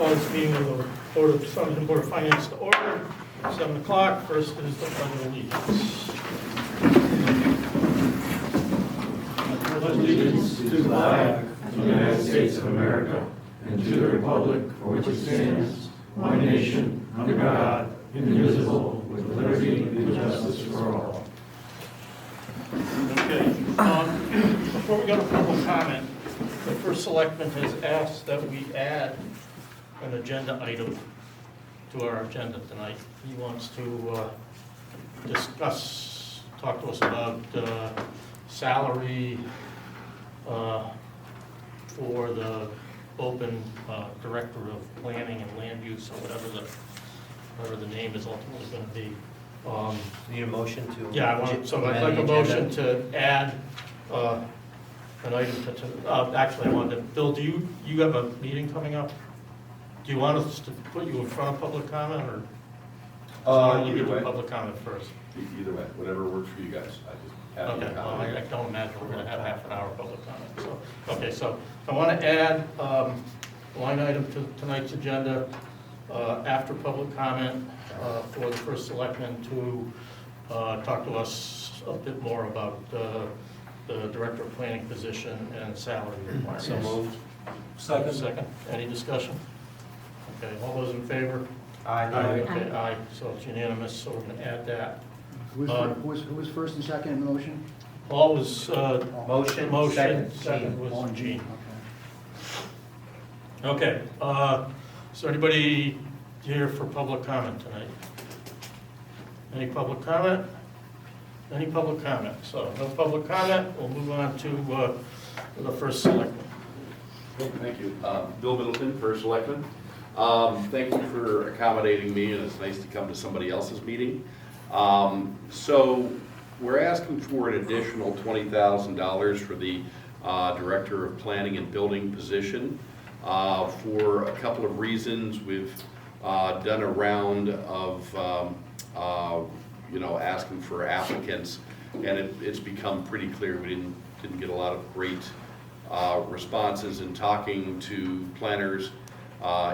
call this meeting of the Board of Farmington Board of Finance to order. 7 o'clock. First is the pledge of allegiance. I pledge allegiance to the flag of the United States of America and to the republic for which it stands, one nation, under God, indivisible, with liberty and justice for all. Okay. Before we go to public comment, the first selectman has asked that we add an agenda item to our agenda tonight. He wants to talk to us about salary for the open director of planning and land use, or whatever the name is ultimately going to be. Need a motion to? Yeah, so I'd like a motion to add an item to, actually, I wanted to, Bill, do you have a meeting coming up? Do you want us to put you in front of public comment, or? Either way. Public comment first. Either way, whatever works for you guys. I just have Okay, no well, I comment. don't imagine we're gonna have half an hour public comment, so, okay, so I wanna add, a line item to tonight's agenda, after public comment, for the first selectman to, talk to us a bit more about, the director of planning position and salary requirements. So moved. Second, any discussion? Okay, all those in favor? Aye. Okay, aye, so it's unanimous, so we're gonna add that. Who was first and second in the motion? Paul was, Motion, motion, second, second Gene. was Gene. Okay. Okay, is there anybody here for public comment tonight? Any public comment? Any public comment? So, no public comment, we'll move on to the first selectman. Thank you. Bill Middleton, First Selectman. Thank you for accommodating me, and it's nice to come to somebody else's meeting. So we're asking for an additional $20,000 for the Director of Planning and Building position for a couple of reasons. We've done a round of asking for applicants, and it's become pretty clear we didn't get a lot of great responses. In talking to planners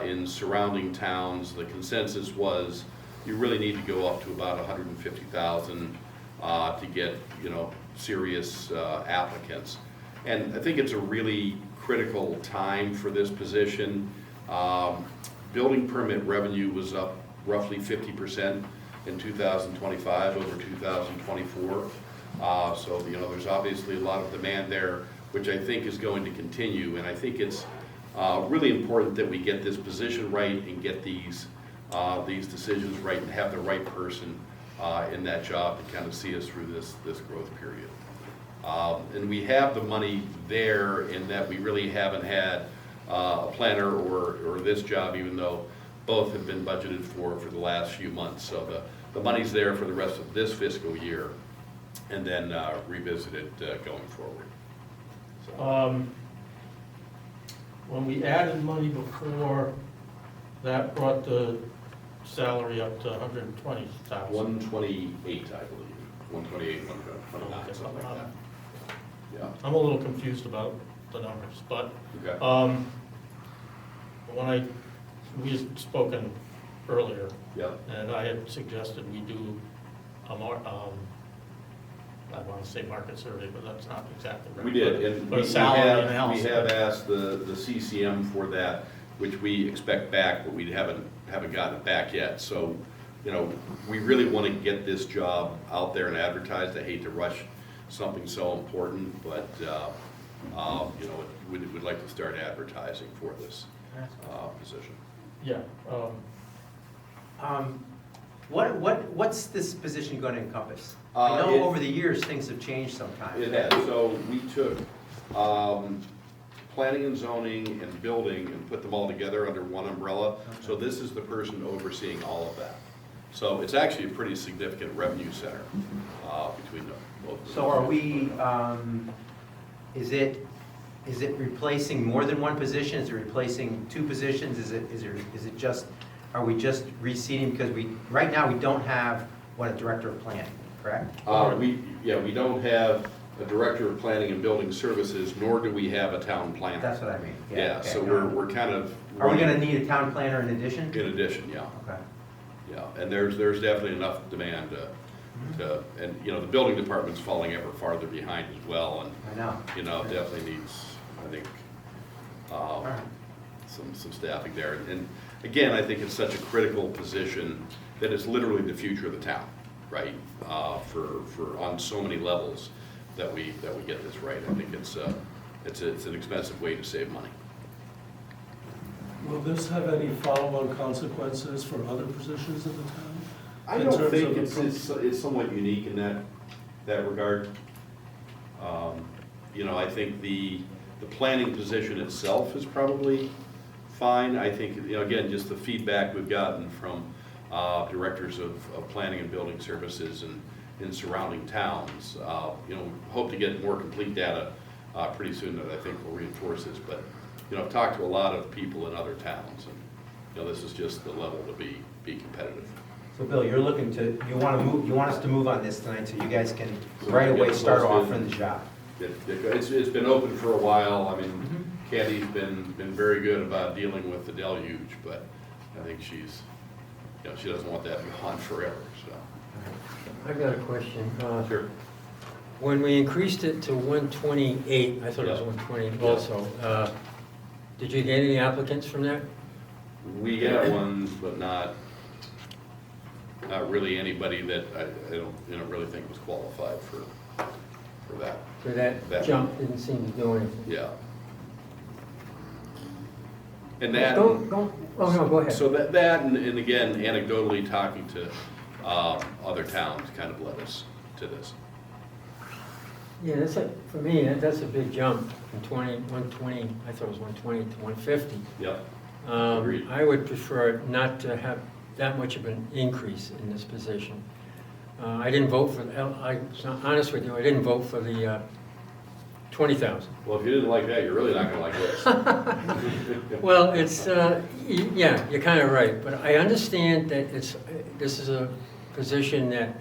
in surrounding towns, the consensus was you really need to go up to about 150,000 to get serious applicants. And I think it's a really critical time for this position. Building permit revenue was up roughly 50% in 2025 over 2024. So there's obviously a lot of demand there, which I think is going to continue. And I think it's really important that we get this position right and get these decisions right and have the right person in that job to kind of see us through this growth period. And we have the money there in that we really haven't had a planner or this job, even though both have been budgeted for the last few months. So the money's there for the rest of this fiscal year, and then revisit it going forward. When we added money before, that brought the salary up to 120,000. 128, I believe. 128, 129, something like that. Yeah. I'm a little confused about the numbers, but Okay. we had spoken earlier, Yeah. and I had suggested we do a more, I want to say market survey, but that's not exactly right. We did, and But a we salary have analysis. asked the CCM for that, which we expect back, but we haven't gotten it back yet. So, we really want to get this job out there and advertised. I hate to rush something so important, but, we'd like to start advertising for this position. Yeah, What's this position going to encompass? I It- know over the years, things have changed sometimes. It has. So we took planning and zoning and building and put them all together under one umbrella. So this is the person overseeing all of that. So it's actually a pretty significant revenue center between both of them. So are we, is it replacing more than one position? Is it replacing two positions? Is it just, are we just reseating? Because right now, we don't have, a director of planning, correct? We don't have a director of planning and building services, nor do we have a town planner. That's what I mean. Yeah, okay. so we're kind of. Are we gonna need a town planner in addition? In addition, yeah. Okay. Yeah, and there's definitely enough demand and, you know, the building department's falling ever farther behind as well, and, I know. you know, definitely needs, I think, right. some staffing there. And again, I think it's such a critical position that it's literally the future of the town, right? For on so many levels that we get this right. I think it's an expensive way to save money. Will this have any follow-on consequences for other positions in the town? I In don't terms think of it's somewhat unique in that regard. You know, I think the planning position itself is probably fine. I think, you know, again, just the feedback we've gotten from directors of planning and building services in surrounding towns. You know, hope to get more complete data pretty soon that I think will reinforce this. But, you know, I've talked to a lot of people in other towns, and, you know, this is just the level to be competitive. So Bill, you're looking to, you want us to move on this tonight so you guys can right away start offering the job. It's been open for a while. I mean, Candy's been very good about dealing with the deluge, but I think she's, you know, she doesn't want that to go on forever, so. I've got a question. Sure. When we increased it to 128, I thought it was 120 also, did you get any applicants from that? We got ones, but not really anybody that I don't, you know, really think was qualified for that. So that jump didn't seem to do anything. Yeah. And that. Oh, no, go ahead. So that and again, anecdotally talking to other towns kind of led us to this. Yeah, for me, that's a big jump from 120, I thought it was 120 to 150. Yep. Agreed. I would prefer not to have that much of an increase in this position. I didn't vote for, I'm honest with you, I didn't vote for the 20,000. Well, if you didn't like that, you're really not gonna like this. Well, it's, yeah, you're kind of right, but I understand that this is a position that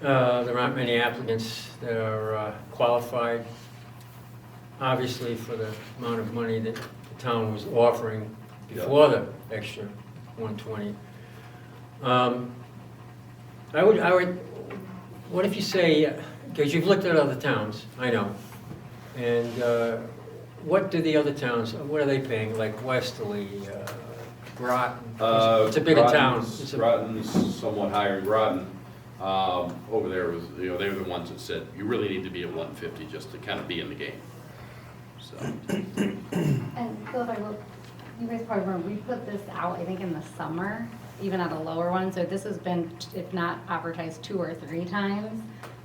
there aren't many applicants that are qualified, obviously for the amount of money that the town was offering before the extra 120. I would, what if you say, because you've looked at other towns, I know, and what do the other towns, what are they paying, like Westerly, Groton? It's a bigger town. Groton's somewhat higher. Groton, over there was, you know, they were the ones that said, you really need to be at 150 just to kind of be in the game. So, And Bill, if I will, you guys probably remember, we put this out, I think, in the summer, even at a lower one, so this has been, if not advertised 2 or 3 times.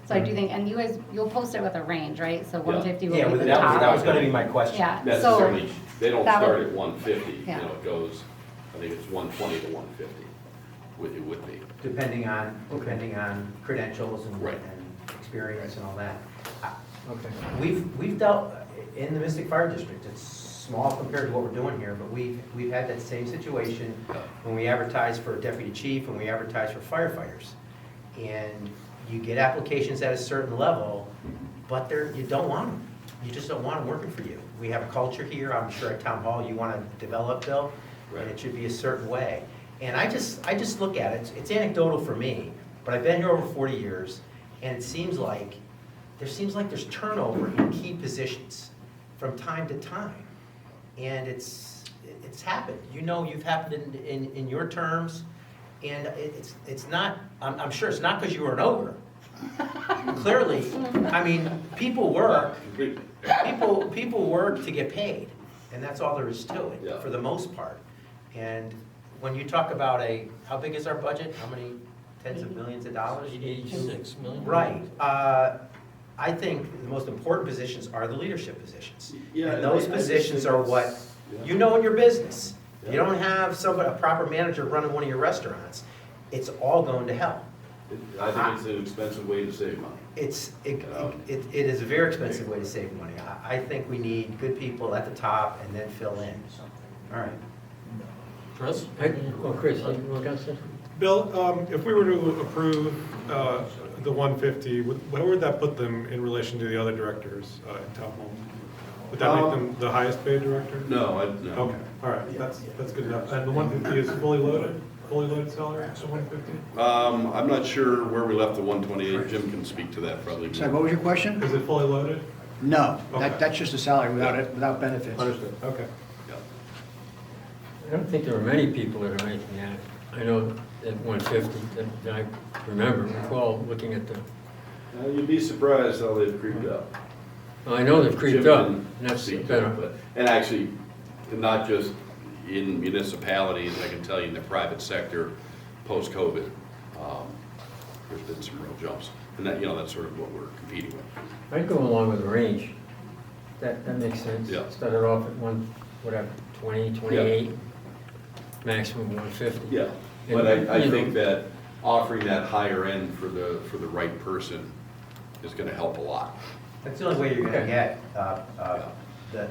So I do think, and you guys, you'll post it with a range, right? So 150 will Yeah, be the that top. was gonna be my question. Yeah, so, necessarily, they don't that start would- at 150, you Yeah. know, it goes, I think it's 120 to 150, it would be. Depending on credentials and Right. and experience and all that. Okay. We've dealt, in the Mystic Fire District, it's small compared to what we're doing here, but we've had that same situation when we advertise for a deputy chief and we advertise for firefighters. And you get applications at a certain level, but you don't want them. You just don't want them working for you. We have a culture here, I'm sure at Town Hall, you want to develop, Bill, and it should be a certain way. And I just look at it, it's anecdotal for me, but I've been here over 40 years, and it seems like there's turnover in key positions from time to time. And it's happened. You know, you've happened in your terms, and it's not, I'm sure it's not because you were an ogre. Clearly, I mean, people work to get paid, and that's all there is to it, Yeah. for the most part. And when you talk about how big is our budget? How many tens of millions of dollars? 86 million. Right. I think the most important positions are the leadership positions. Yeah, And those I positions think are what, yeah. you know in your business. You Yeah. don't have a proper manager running one of your restaurants, it's all going to hell. I think it's an expensive way to save money. It is a very expensive way to save money. I think we need good people at the top and then fill in. All right. Chris? Well, Chris, you want to say? Bill, if we were to approve the 150, where would that put them in relation to the other directors in town hall? Would that make them the highest paid director? No, no. Okay, all right, that's good enough. And the 150 is fully loaded salary, so 150? I'm not sure where we left the 128. Jim can speak to that probably. Sorry, what was your question? Is it fully loaded? No, Okay. that's just a salary without benefits. Understood, okay. Yeah. I don't think there are many people that are making that. I know at 150, that I recall looking at the, You'd be surprised how they've creeped up. I know they've creeped Jim up, can and that's speak to better. it, but- And actually, not just in municipalities, I can tell you in the private sector, post-COVID, there's been some real jumps. And that, that's sort of what we're competing with. I'd go along with the range. That makes sense. Yeah. Started off at 20, 28, maximum 150. Yeah, And, but I you know- think that offering that higher end for the right person is gonna help a lot. That's the only way you're gonna Okay. get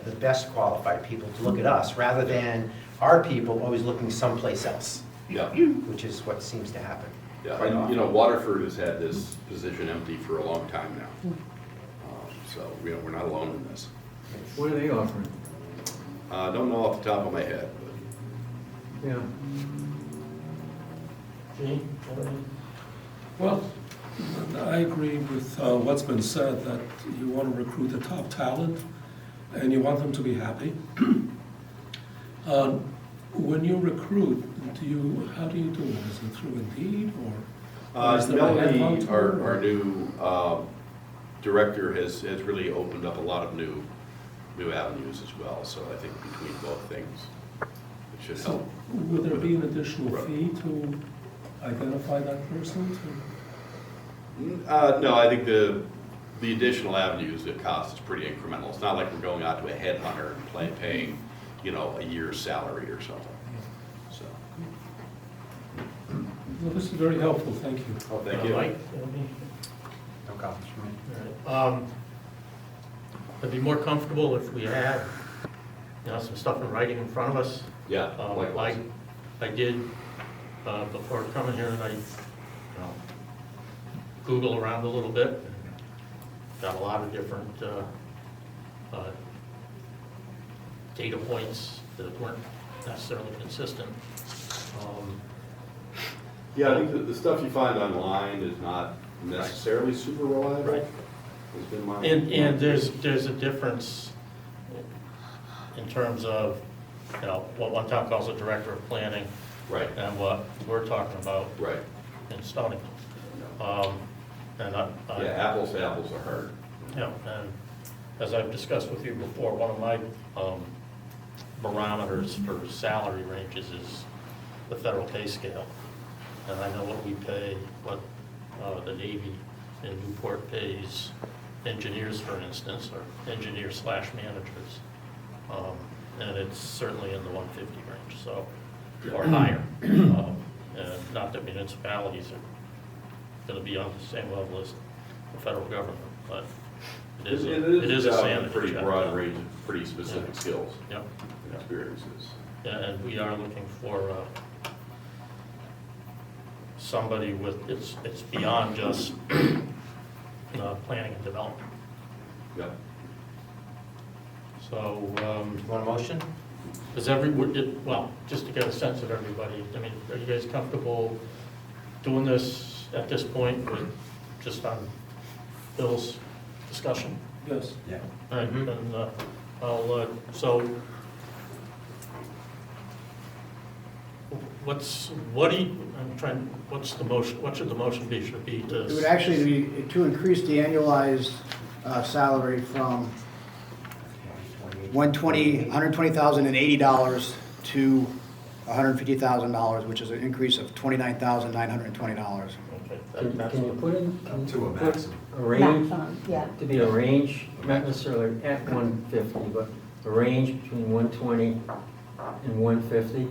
the best qualified people to look at us, rather than our people always looking someplace else, Yeah, which is what seems to happen. yeah, quite and, often. Waterford has had this position empty for a long time now. So, we're not alone in this. What are they offering? Don't know off the top of my head, but. Yeah. Gene? Well, I agree with what's been said, that you want to recruit the top talent and you want them to be happy. When you recruit, how do you do it? Is it through Indeed or is there a Melanie, headhunter? our new director has really opened up a lot of new avenues as well, so I think between both things, it should So help. would there be an additional fee to identify that person? No, I think the additional avenues that cost is pretty incremental. It's not like we're going out to a headhunter and paying, a year's salary or something, so. Well, this is very helpful, thank you. Oh, thank you. Mike? No comments from me. All right. I'd be more comfortable if we had, some stuff in writing in front of us. Yeah, likewise. I did, before coming here tonight, Google around a little bit. Got a lot of different data points that weren't necessarily consistent. Yeah, I think that the stuff you find online is not necessarily super reliable. Right. Has been my. And there's a difference in terms of, what one town calls a director of planning Right, and what we're talking about right. in Stony. And Yeah, apples to apples are hard. and as I've discussed with you before, one of my barometers for salary ranges is the federal pay scale. And I know what we pay, what the Navy in Newport pays engineers, for instance, or engineers/managers. And it's certainly in the 150 range, so, or higher. And not that municipalities are going to be on the same level as the federal government, but it is a standard. Pretty broad range of pretty specific skills Yep. and experiences. Yeah, and we are looking for somebody with, it's beyond just planning and development. Yeah. So, You want a motion? well, just to get a sense of everybody, I mean, are you guys comfortable doing this at this point with, just on Bill's discussion? Yes. Yeah. All right, Mhm. then I'll, so, what's the motion, what should the motion be? Should it be to? It would actually be to increase the annualized salary from $120,080 to $150,000, which is an increase of $29,920. Okay, Can you put in? Up to a put maximum. A range, Maximum, yeah. to be a range, not necessarily at 150, but a range between 120 and 150?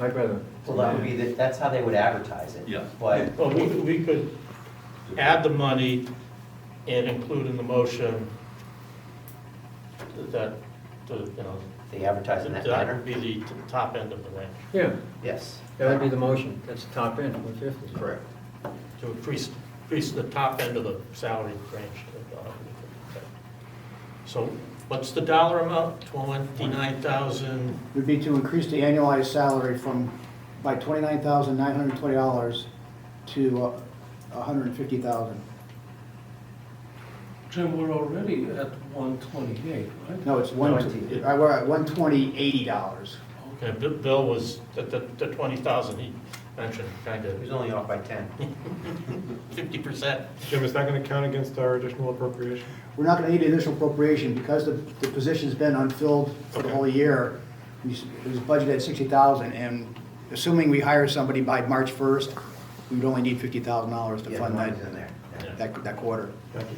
I'd rather. Well, that would be, that's how they would advertise it. Yeah. But Well, we could add the money and include in the motion that, they advertise in that that manner? would be the top end of the range. Yeah, Yes. that would be the motion, that's the top end, 150. Correct. to increase the top end of the salary range. So what's the dollar amount? 29,000, Would be to increase the annualized salary by $29,920 to $150,000. Jim, we're already at 128, right? No, it's we're at $120,80. okay, Bill was, the 20,000 he mentioned, kind It of was only off by 10. 50%. Jim, is that going to count against our additional appropriation? We're not gonna need additional appropriation because the position's been unfilled for the whole year. It was budgeted at $60,000, and assuming we hire somebody by March 1st, we would only need $50,000 to Yeah, fund the money's in there. Yeah. that quarter. Thank you.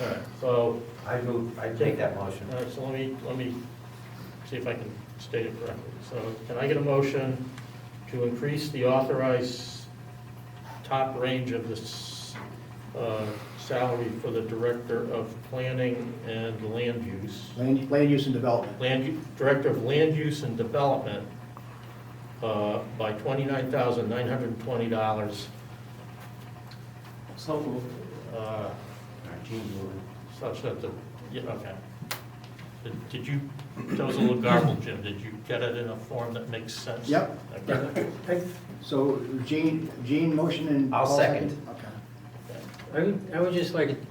All right, so, I'd make that motion. all right, so let me see if I can state it correctly. So can I get a motion to increase the authorized top range of this salary for the Director of Planning and Land Use? Land use and development. Director of Land Use and Development by $29,920. So moved. All right, Gene's moving. Such that yeah, okay. Did you, that was a little garbled, Jim, did you get it in a form that makes sense? Yep. Okay. So Gene motion and. I'll Paul second. Okay. I would just like it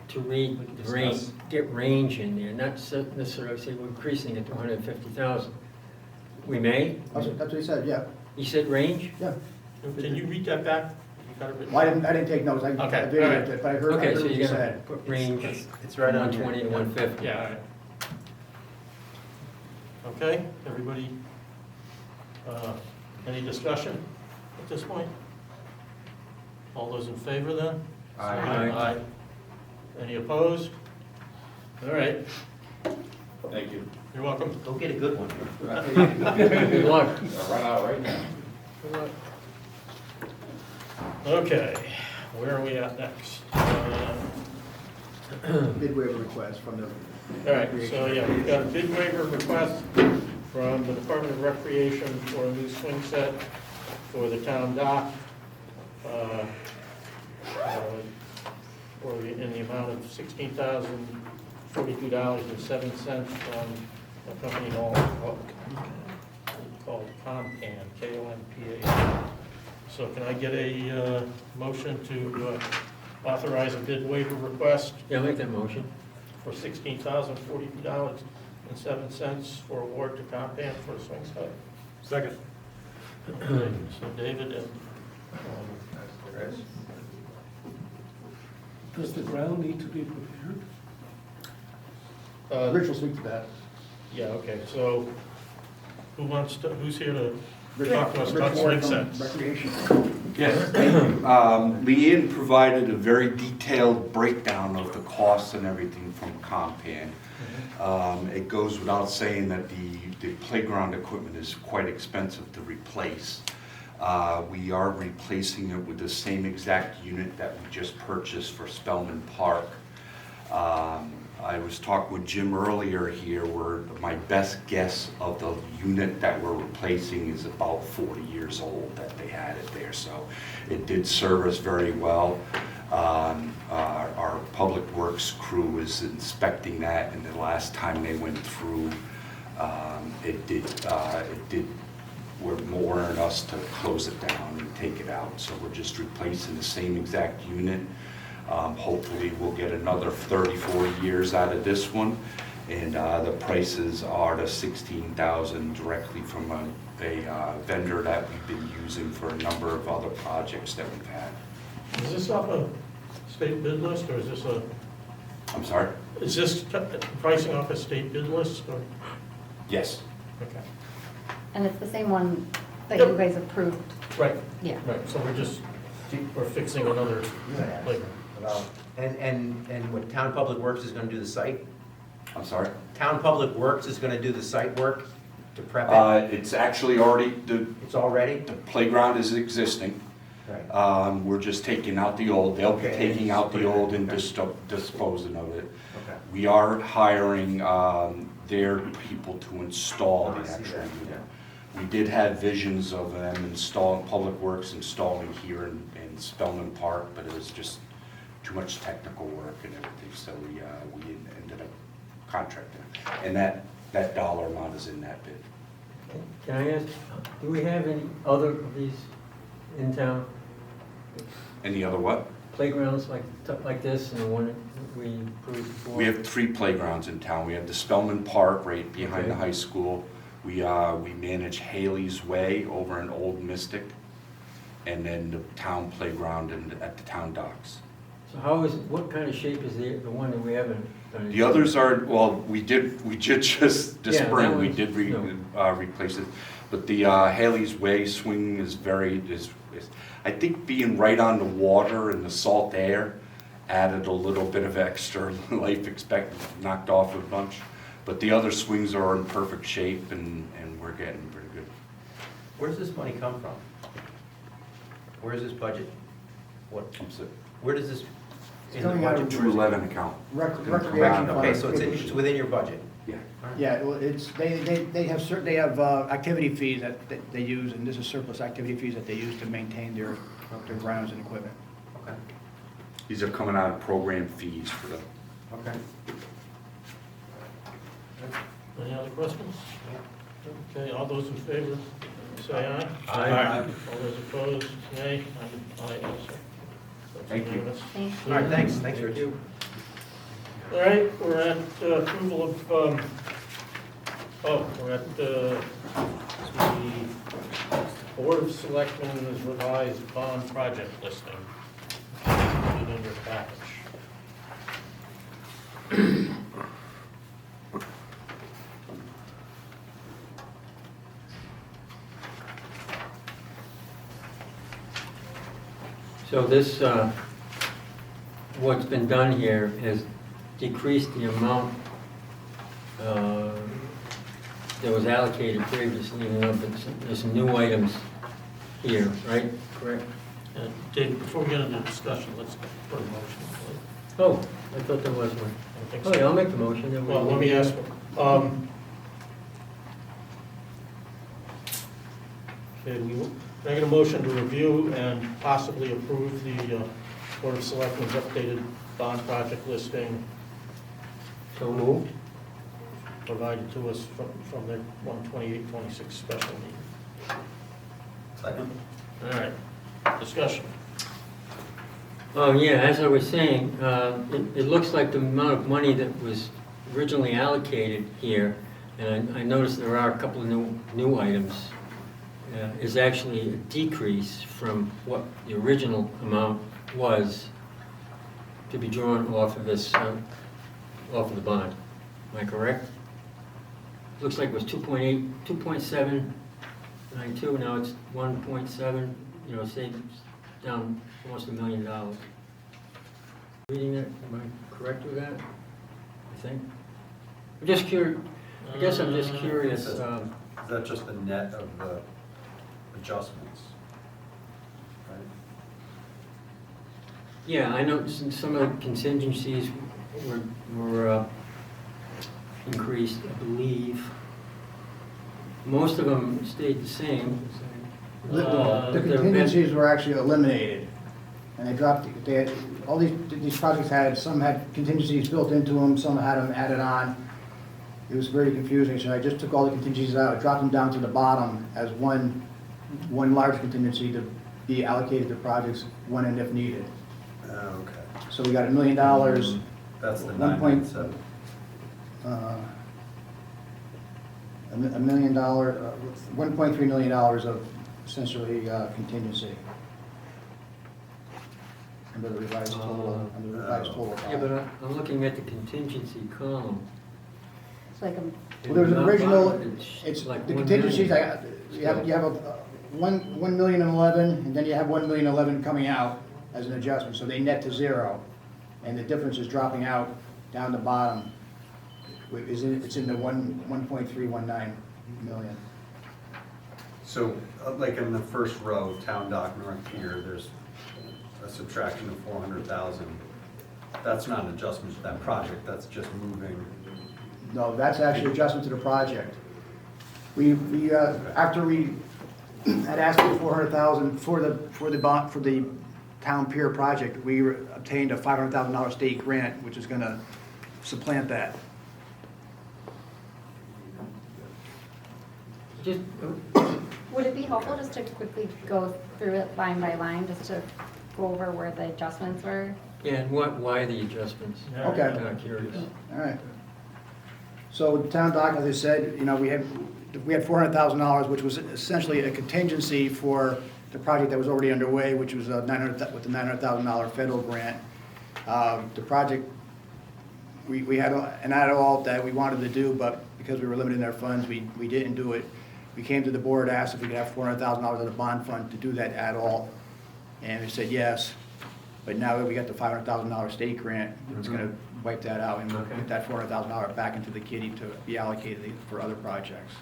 to read We can range, discuss. get range in there, not necessarily say we're increasing it to 150,000. We may? That's what he said, yeah. You said range? Yeah. Can you read that back? You got it written? Well, I didn't take notes. I Okay, videoed all right. it, but I heard Okay, so what you you're gonna said. put range It's right on here. 120 to 150. Yeah, all right. Okay, everybody, any discussion at this point? All those in favor then? Aye. Aye. Any opposed? All right, Thank you. you're welcome. Go get a good one. Good luck. I'll run out right now. Good luck. Okay, where are we at next? Bid waiver request from the. All right, so yeah, we've got a bid waiver request from the Department of Recreation for a new swing set for the town dock, in the amount of $16,042.07 from a company called Compan, K-O-M-P-A-N. So can I get a motion to authorize a bid waiver request Yeah, I'll make that motion. for $16,042.07 for award to Compan for a swing set? Second. So David and, Chris? Does the ground need to be prepared? Rich will speak to that. yeah, okay, so who's here to Rich- talk to us Rich about Ward swing from sets? Recreation. Yes, thank you. Leanne provided a very detailed breakdown of the costs and everything from Compan. It goes without saying that the playground equipment is quite expensive to replace. We are replacing it with the same exact unit that we just purchased for Spellman Park. I was talking with Jim earlier here, where my best guess of the unit that we're replacing is about 40 years old that they had it there. So it did serve us very well. Our Public Works crew is inspecting that, and the last time they went through, it did warrant us to close it down and take it out. So we're just replacing the same exact unit. Hopefully we'll get another 34 years out of this one, and the prices are the $16,000 directly from a vendor that we've been using for a number of other projects that we've had. Is this off a state bid list, or is this I'm sorry? is this pricing off a state bid list, or? Yes. Okay. And it's the same one that Yep. you guys approved, Right, yeah. right, so we're fixing another playground. And what Town Public Works is gonna do the site? I'm sorry? Town Public Works is gonna do the site work to prep it? It's actually already, the It's all ready? playground is existing. Right. We're just taking out the old. They'll be Okay. taking out the old and Okay. disposing of it. Okay. We are hiring their people to install Oh, I the see actual that, unit. We did have visions of them installing, Public Works installing here in Spellman Park, but it was just too much technical work and everything, so we ended up contracting. And that dollar amount is in that bid. Can I ask, do we have any other of these in town? Any other what? Playgrounds like this and the one that we approved before? We have 3 playgrounds in town. We have the Spellman Park right behind the Okay. high school. We manage Haley's Way over in Old Mystic, and then the town playground at the town docks. So what kind of shape is the one that we haven't done? The others are, well, we did just this Yeah, that spring, we one's- did no. replace it. But the Haley's Way swing is I think being right on the water and the salt air added a little bit of extra life expectancy, knocked off a bunch. But the other swings are in perfect shape and we're getting pretty good. Where does this money come from? Where is this budget? Where does this, in the coming out of budget? 211 account. Recreation fund. Okay, so it's within your budget? Yeah. Yeah, well, they have activity fees that they use, and this is surplus activity fees that they use to maintain their grounds and equipment. Okay. These are coming out of program fees for the. Okay. Any other questions? Okay, all those in favor, say aye. Aye. All those opposed, nay. I'm aye also. That's Thank you. unanimous. Thank All right, thanks, Rich. All right, we're at approval of, we're at the Board of Selectmen's revised bond project listing. Put it in your package. So this, what's been done here is decreased the amount that was allocated previously, there's some new items here, right? Correct? Dave, before we get into discussion, let's put a motion. Oh, I thought there was one. I think Oh, so. yeah, I'll make the motion. then we- Well, let me ask, okay, I get a motion to review and possibly approve the Board of Selectmen's updated bond project listing So moved. provided to us from their 1/28/26 special meeting. Second. All right, discussion. Yeah, as I was saying, it looks like the amount of money that was originally allocated here, and I noticed there are a couple of new items, is actually a decrease from what the original amount was to be drawn off of this, off of the bond. Am I correct? Looks like it was 2.8, 2.792, now it's 1.7, savings down almost $1 million. Reading it, am I correct with that? I think. I'm just curious, I guess I'm just curious, Is that just the net of the adjustments? Right? yeah, I know some of the contingencies were increased, I believe. Most of them stayed the same. The There- contingencies were actually eliminated, and all these projects some had contingencies built into them, some had them added on. It was very confusing, so I just took all the contingencies out, dropped them down to the bottom as one large contingency to be allocated to projects when and if needed. Okay. So we got $1 million, That's the 1.7. 997. $1 million, $1.3 million of essentially contingency. Under the revised total, Yeah, but I'm looking at the contingency column. It's like a, Well, there's an original, It's it's, like the 1 contingencies, million. you have a 1,011,000, and then you have 1,011,000 coming out as an adjustment, so they net to zero. And the difference is dropping out down the bottom. It's in the 1.319 million. So, like in the first row, Town Dock North Pier, there's a subtraction of 400,000. That's not an adjustment to that project, that's just moving. No, that's actually adjustment to the project. After we had asked for 400,000 for the bond, for the town pier project, we obtained a $500,000 state grant, which is gonna supplant that. Just, Would it be helpful just to quickly go through it line by line, just to go over where the adjustments were? yeah, and why the adjustments? Okay. I'm kind of curious. All right. So the town dock, as I said, you know, we had $400,000, which was essentially a contingency for the project that was already underway, which was with the $900,000 federal grant. The project, we had an add-all that we wanted to do, but because we were limited in our funds, we didn't do it. We came to the board, asked if we could have $400,000 in the bond fund to do that add-all, and we said yes. But now that we got the $500,000 state grant, it's gonna wipe that out and we'll Okay. get that $400,000 back into the kitty to be allocated for other projects.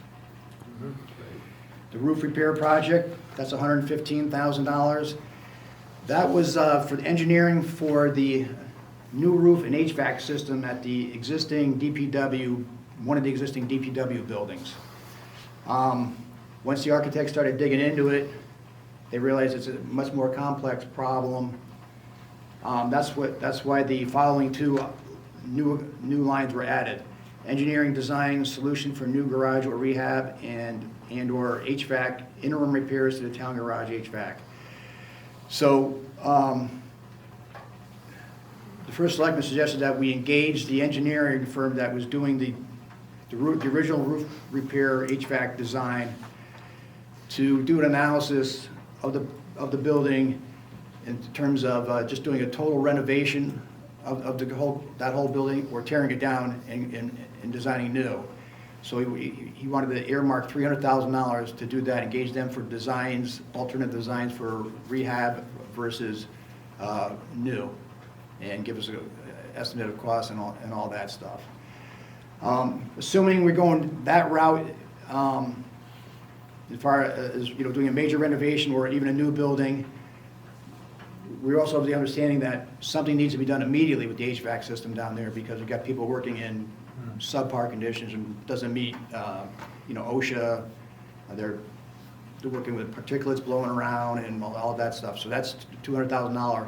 The roof repair project, that's $115,000. That was for the engineering for the new roof and HVAC system at the existing DPW, one of the existing DPW buildings. Once the architects started digging into it, they realized it's a much more complex problem. That's why the following two new lines were added. Engineering design solution for new garage or rehab and/or HVAC, interim repairs to the town garage HVAC. So, the first selectman suggested that we engage the engineering firm that was doing the original roof repair HVAC design to do an analysis of the building in terms of just doing a total renovation of that whole building, or tearing it down and designing new. So he wanted to earmark $300,000 to do that, engage them for designs, alternate designs for rehab versus new, and give us an estimate of costs and all that stuff. Assuming we're going that route, as far as, you know, doing a major renovation or even a new building, we also have the understanding that something needs to be done immediately with the HVAC system down there, because we've got people working in subpar conditions and doesn't meet, you know, OSHA. They're working with particulates blowing around and all that stuff. So that's $200,000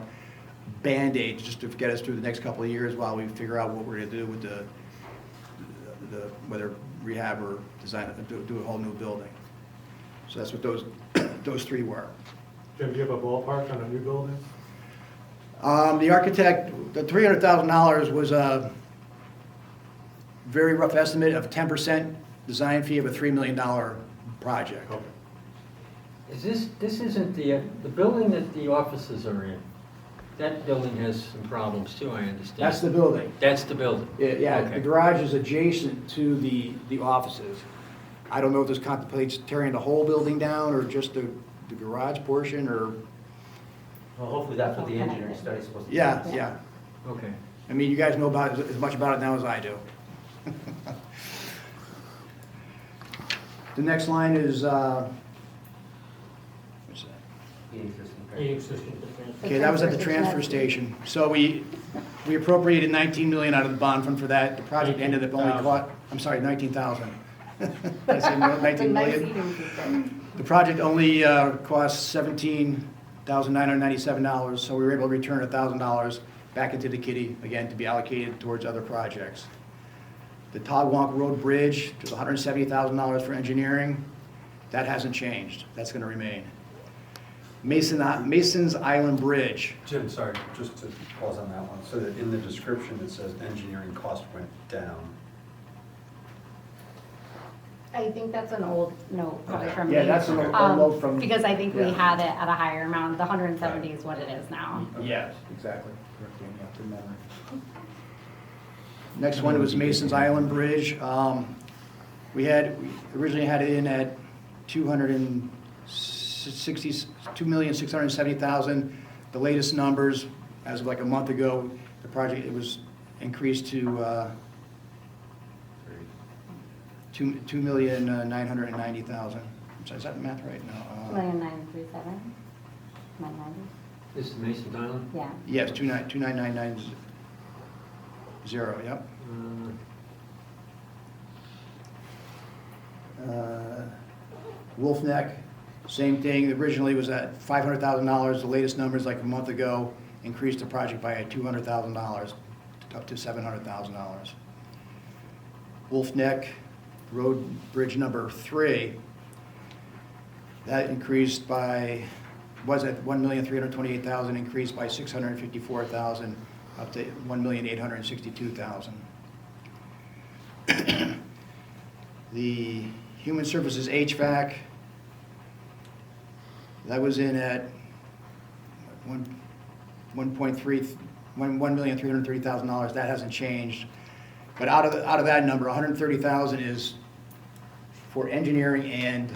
Band-Aid just to get us through the next couple of years while we figure out what we're gonna do with the whether rehab or design, do a whole new building. So that's what those three were. Jim, do you have a ballpark on a new building? The architect, the $300,000 was a very rough estimate of 10% design fee of a $3 million project. Okay. This isn't the building that the offices are in, that building has some problems too, I understand. That's the building. That's the building? Yeah, Okay. the garage is adjacent to the offices. I don't know if this contemplates tearing the whole building down or just the garage portion, or, Well, hopefully that's what the engineering study is supposed to do. yeah. Okay. I mean, you guys know about as much about it now as I do. The next line is, what's that? The existing. Okay, that was at the transfer station. So we appropriated 19 million out of the bond fund for that. The project ended up only cost, I'm sorry, 19,000. Did I say 19 million? The project only cost $17,997, so we were able to return $1,000 back into the kitty, again, to be allocated towards other projects. The Togwonk Road Bridge, there's $170,000 for engineering. That hasn't changed. That's gonna remain. Mason's Island Bridge. Jim, sorry, just to pause on that one. So that in the description, it says engineering cost went down. I think that's an old note, probably from me. Yeah, that's an old note from. Because I think we yeah. had it at a higher amount, the 170 is what it is now. Yes, exactly. Good memory. Next one was Mason's Island Bridge. We originally had it in at $2,670,000. The latest numbers, as of like a month ago, the project, it was increased to $2,990,000. I'm sorry, is that math right? No. 2,937, 990, This is Mason's Island? yeah. Yes, 29990, yep. Wolf Neck, Same thing, originally was at $500,000, the latest numbers like a month ago, increased the project by $200,000, up to $700,000. Wolf Neck Road Bridge number 3, that increased by, was at $1,328,000, increased by $654,000, up to $1,862,000. The Human Services HVAC, that was in at $1,330,000. That hasn't changed. But out of that number, $130,000 is for engineering and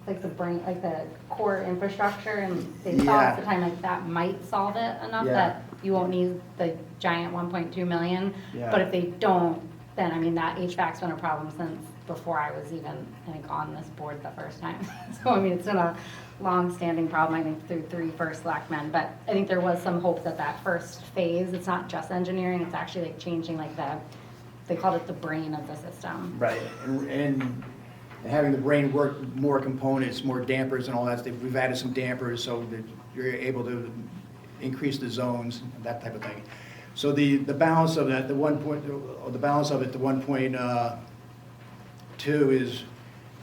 Like the brain, like the core infrastructure, and they thought Yeah. at the time like that might solve it enough Yeah. that you won't need the giant 1.2 million. Yeah. But if they don't, then I mean, that HVAC's been a problem since before I was even, I think, on this board the first time. So I mean, it's been a long-standing problem, I think, through 3 first selectmen. But I think there was some hope that that first phase, it's not just engineering, it's actually like changing like they called it the brain of the system. right, and having the brain work more components, more dampers and all that. We've added some dampers so that you're able to increase the zones, that type of thing. So the balance of that, the balance of it, the 1.2 is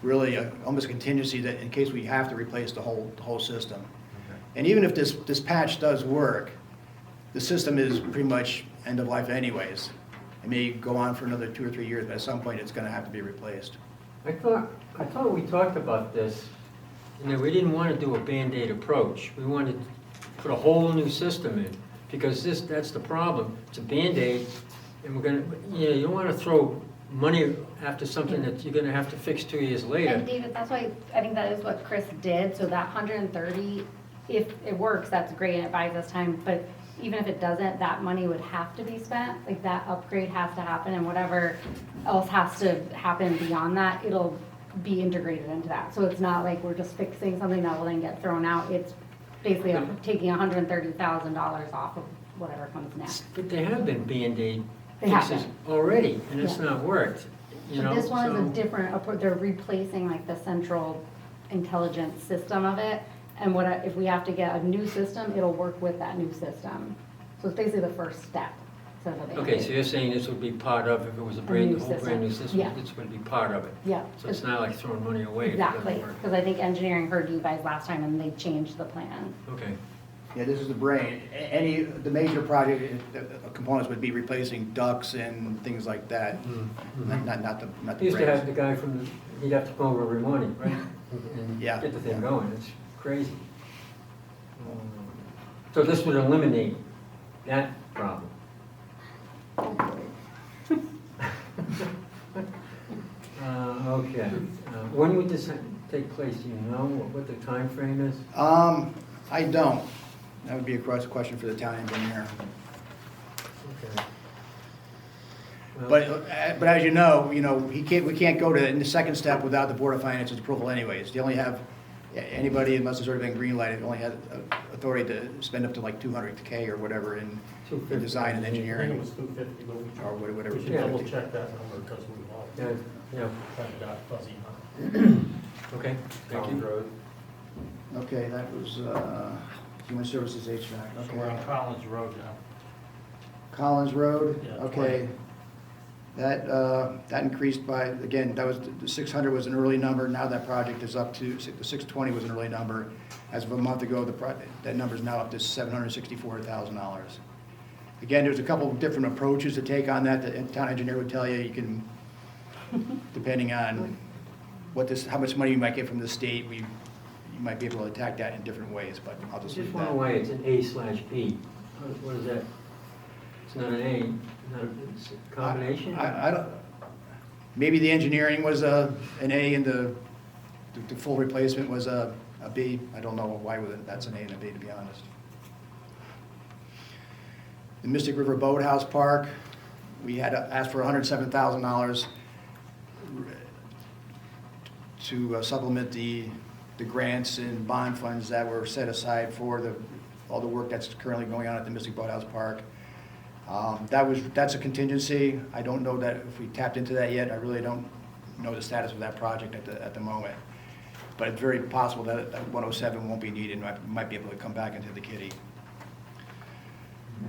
really almost a contingency that in case we have to replace the whole system. And even if this patch does work, the system is pretty much end of life anyways. It may go on for another 2 or 3 years, but at some point it's gonna have to be replaced. I thought we talked about this, and that we didn't want to do a Band-Aid approach. We wanted to put a whole new system in, because that's the problem. It's a Band-Aid, and we're gonna, you don't want to throw money after something that you're gonna have to fix 2 years later. And David, that's why, I think that is what Chris did, so that 130, if it works, that's great, and it buys us time, but even if it doesn't, that money would have to be spent, like that upgrade has to happen, and whatever else has to happen beyond that, it'll be integrated into that. So it's not like we're just fixing something that will then get thrown out, it's basically taking $130,000 off of whatever comes next. But there have been Band-Aid They have fixes been. already, and it's Yeah. not worked, you So know? this one is so- a different, they're replacing like the central intelligence system of it. And if we have to get a new system, it'll work with that new system. So it's basically the first step. So that they- Okay, so you're saying this would be part of, if it was a new whole system. brand new system, Yeah. this would be part of it? Yeah. So it's not like throwing money away if it doesn't Exactly, work? because I think engineering heard you guys last time and they changed the plan. Okay. Yeah, this is the brain. The major project components would be replacing ducts and things like that. Not the He used to have brains. the guy from, he'd have to come over every morning, right? And Yeah. get the thing going, it's crazy. So this would eliminate that problem. Okay. When would this take place, do you know what the time frame is? I don't. That would be a question for the town engineer. Okay. Well, But as you know, we can't go to the second step without the Board of Finance's approval anyways. They only have, anybody, unless it's already been green lighted, only has authority to spend up to like $200K or whatever in 250. design and I think it engineering. was 250, but Or whatever. we should Yeah. double check that number because we all Yeah, kind of got fuzzy on okay, thank you. Okay, that was Human Services HVAC. it. So we're Okay. on Collins Road now. Collins Road, Yeah, okay. That increased by, again, that was, the 600 was an early number, now that project is up to, the 620 was an early number. As of a month ago, that number's now up to $764,000. Again, there's a couple of different approaches to take on that, the town engineer would tell you, you can, depending on how much money you might get from the state, you might be able to attack that in different ways, but I'll just leave Just that. one way, it's an A/B. What is that? It's not an A, it's a combination? I don't, maybe the engineering was an A and the full replacement was a B. I don't know why that's an A and a B, to be honest. The Mystic River Boathouse Park, we had asked for $107,000 to supplement the grants and bond funds that were set aside for all the work that's currently going on at the Mystic Boathouse Park. That's a contingency. I don't know that if we tapped into that yet. I really don't know the status of that project at the moment. But it's very possible that 107 won't be needed, and might be able to come back into the kitty.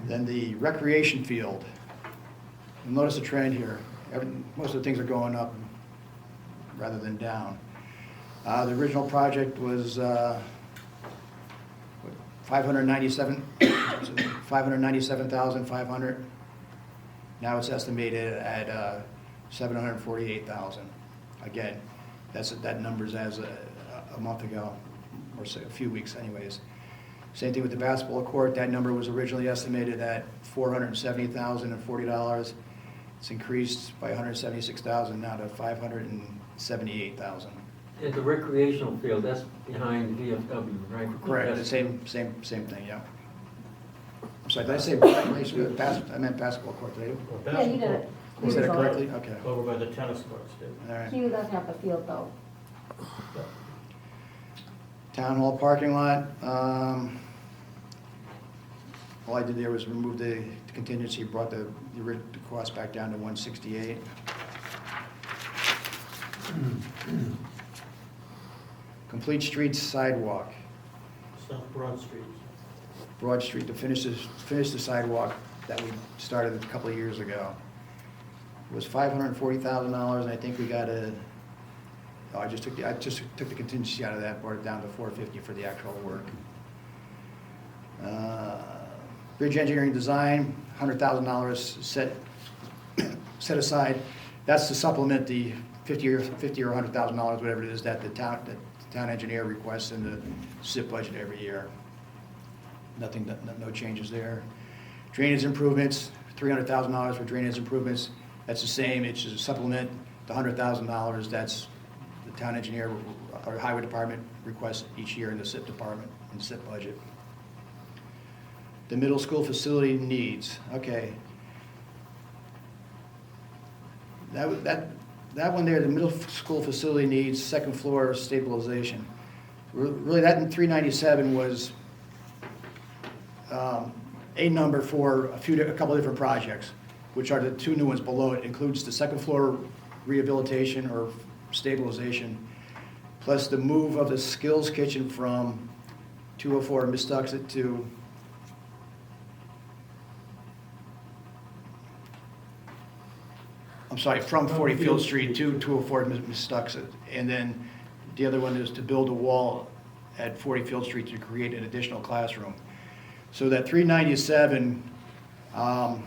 Then the recreation field. You'll notice a trend here. Most of the things are going up rather than down. The original project was 597,500. Now it's estimated at 748,000. Again, that number's as a month ago, or a few weeks anyways. Same thing with the basketball court. That number was originally estimated at $470,040. It's increased by $176,000 now to $578,000. At the recreational field, that's behind VFW, right? Correct, the That's- same thing, yeah. I'm sorry, did I say, I meant basketball court, did Yeah, you did it. I say that correctly? Okay, Over by the tennis courts, Dave. all right. He doesn't have the field though. Town hall parking lot, all I did there was remove the contingency, brought the cost back down to 168. Complete streets sidewalk, South Broad Street. Broad Street, to finish the sidewalk that we started a couple of years ago. It was $540,000, and I think we got I just took the contingency out of that, brought it down to $450 for the actual work. Bridge engineering design, $100,000 set aside. That's to supplement the $50 or $100,000, whatever it is, that the town engineer requests in the SIP budget every year. No changes there. Drainage improvements, $300,000 for drainage improvements. That's the same. It's to supplement the $100,000 that's the town engineer or highway department requests each year in the SIP department, in the SIP budget. The middle school facility needs, okay. That one there, the middle school facility needs second floor stabilization. Really, that in 397 was a number for a couple different projects, which are the two new ones below it. It includes the second floor rehabilitation or stabilization, plus the move of the skills kitchen from 204 Mistuxet to from 40 Field Street to 204 Mistuxet. And then the other one is to build a wall at 40 Field Street to create an additional classroom. So that 397, out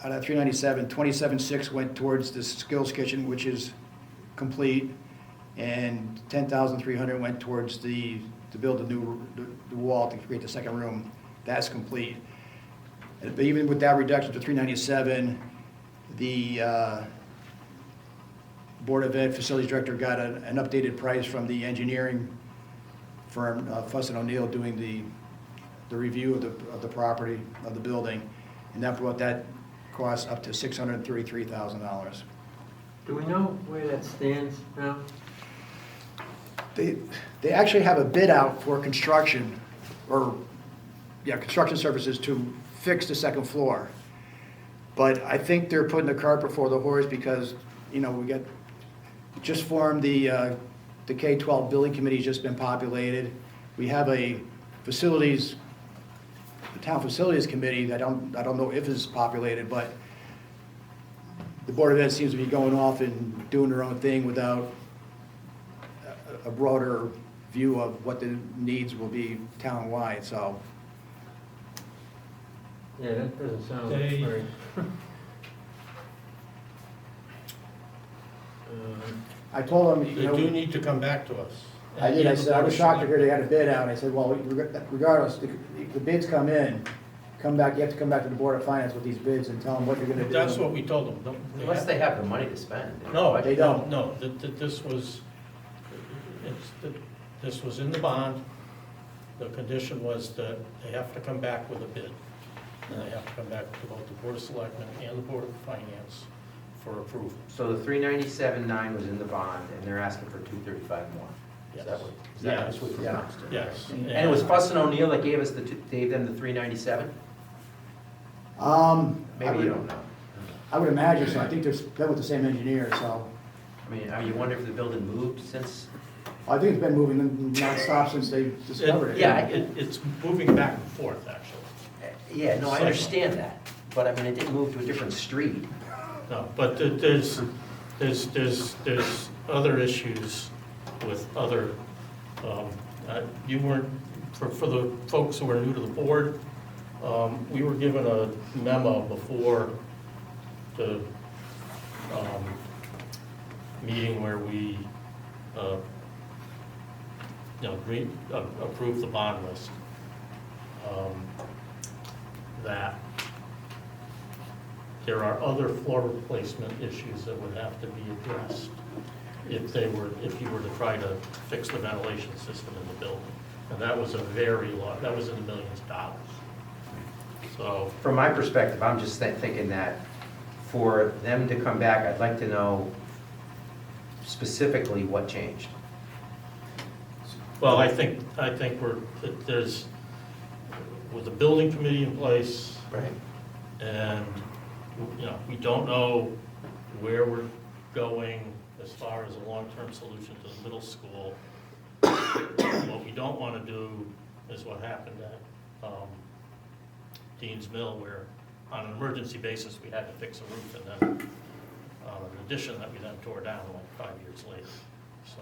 of that 397, 27.6 went towards the skills kitchen, which is complete, and 10,300 went towards to build the wall to create the second room. That's complete. But even with that reduction to 397, the Board of Ed Facilities Director got an updated price from the engineering firm, Fuss & O'Neill, doing the review of the property, of the building, and that brought that cost up to $633,000. Do we know where that stands now? They actually have a bid out for construction, construction services to fix the second floor. But I think they're putting the cart before the horse because, we just formed the K-12 building committee's just been populated. We have a town facilities committee that I don't know if it's populated, but the Board of Ed seems to be going off and doing their own thing without a broader view of what the needs will be town-wide, so. Yeah, that doesn't sound They- very. I told them, They do need to come back to us. I did, I said, I was shocked to hear they had a bid out, I said, well, regardless, the bids come in, you have to come back to the Board of Finance with these bids and tell them what you're gonna do. That's what we told them. Unless they have the money to spend. No, They don't. No, this was in the bond. The condition was that they have to come back with a bid. And they have to come back to both the Board of Selectmen and the Board of Finance for approval. So the 397.9 was in the bond, and they're asking for 235 more. Is that what? Is that Yes. what we Yeah. announced? Yes. And it was Fuss & O'Neill that gave them the 397? Maybe you don't know. I would imagine so. I think they're been with the same engineer, so. I mean, you wonder if the building moved since? I think it's been moving nonstop since they discovered it. Yeah, It's moving back and forth, actually. Yeah, no, I understand that, but I mean, it didn't move to a different street. No, but there's other issues with other, you weren't, for the folks who are new to the board, we were given a memo before the meeting where we, approved the bond list. That there are other floor replacement issues that would have to be addressed if you were to try to fix the ventilation system in the building. And that was that was in the millions of dollars. So, From my perspective, I'm just thinking that for them to come back, I'd like to know specifically what changed. well, I think there's, with the building committee in place, Right. and, we don't know where we're going as far as a long-term solution to the middle school. What we don't want to do is what happened at Dean's Mill, where on an emergency basis, we had to fix a roof and then an addition that we then tore down like 5 years later. So,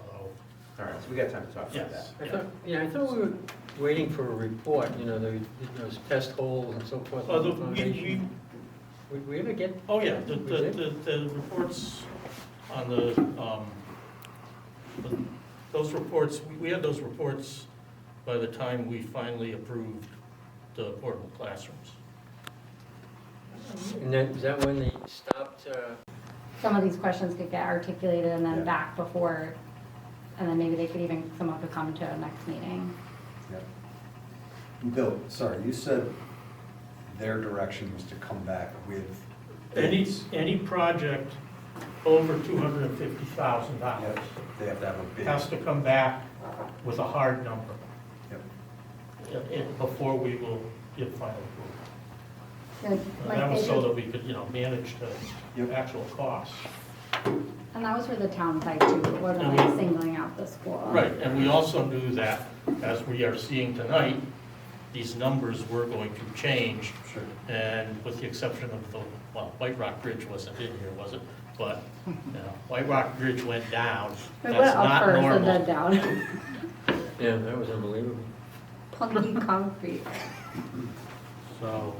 All right, so we got time to talk about that. yes. I thought we were waiting for a report, those test holes and so forth. Well, on the foundation. We ever get? Oh, yeah, We did? the reports on those reports, we had those reports by the time we finally approved the portable classrooms. And then, is that when they stopped, Some of these questions could get articulated and Yeah. then back before, and then maybe they could even come up to come to a next meeting. Bill, sorry, you said their direction was to come back with. Any project over $250,000 Yep, they have to have a bid. has to come back with a hard number Yep. before we will give final approval. Like, That was they so should- that we could, manage the Yep. actual costs. And that was for the town side too, it wasn't And like we- singling out the school. Right, and we also knew that, as we are seeing tonight, these numbers were going to change, Sure. and with the exception of White Rock Bridge wasn't in here, was it? But, White Rock Bridge went down, It that's went up not first and then normal. down. yeah, that was unbelievable. Punky concrete. So,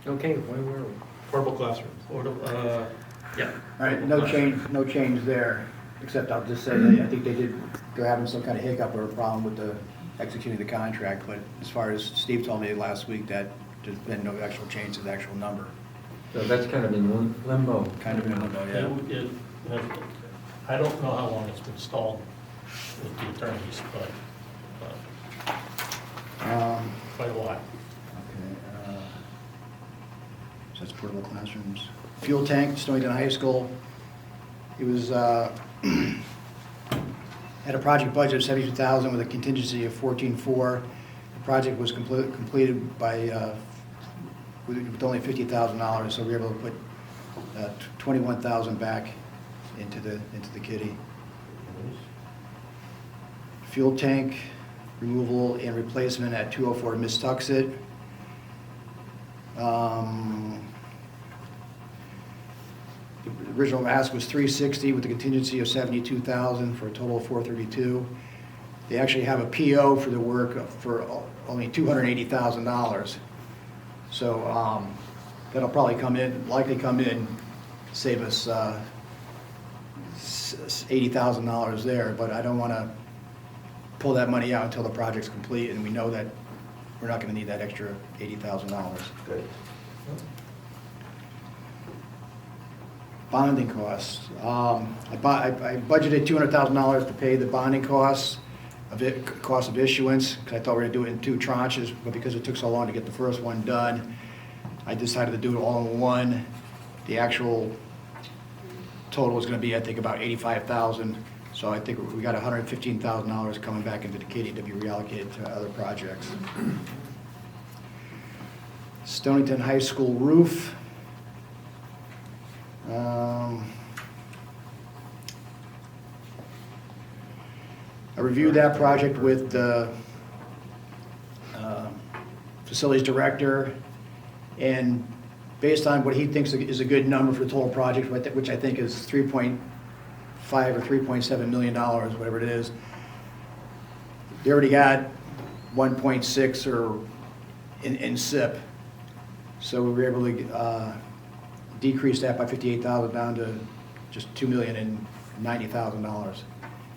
Okay, where were we? Portable classrooms. yeah. All right, no change there, except I'll just say that I think they're having some kind of hiccup or a problem with the executing the contract, but as far as Steve told me last week, that there's been no actual change to the actual number. So that's kind of in limbo. Kind of in limbo, yeah. I don't know how long it's been stalled with the attorneys, but quite a while. Okay, so that's portable classrooms. Fuel tank, Stonington High School. It was, had a project budget of $72,000 with a contingency of $14,400. The project was completed by, with only $50,000, so we were able to put $21,000 back into the kitty. Fuel tank removal and replacement at 204 Mistuxet. The original ask was $360 with a contingency of $72,000 for a total of $432. They actually have a PO for the work for only $280,000. So that'll probably likely come in, save us $80,000 there, but I don't want to pull that money out until the project's complete, and we know that we're not going to need that extra $80,000. Good. Bonding costs. I budgeted $200,000 to pay the bonding costs, cost of issuance, because I thought we were going to do it in 2 tranches, but because it took so long to get the first one done, I decided to do it all in one. The actual total is going to be, I think, about $85,000. So I think we got $115,000 coming back into the kitty to be reallocated to other projects. Stonington High School roof. I reviewed that project with the facilities director, and based on what he thinks is a good number for the total project, which I think is 3.5 or $3.7 million, whatever it is, they already got 1.6 or in SIP. So we were able to decrease that by $58,000 down to just $2,090,000.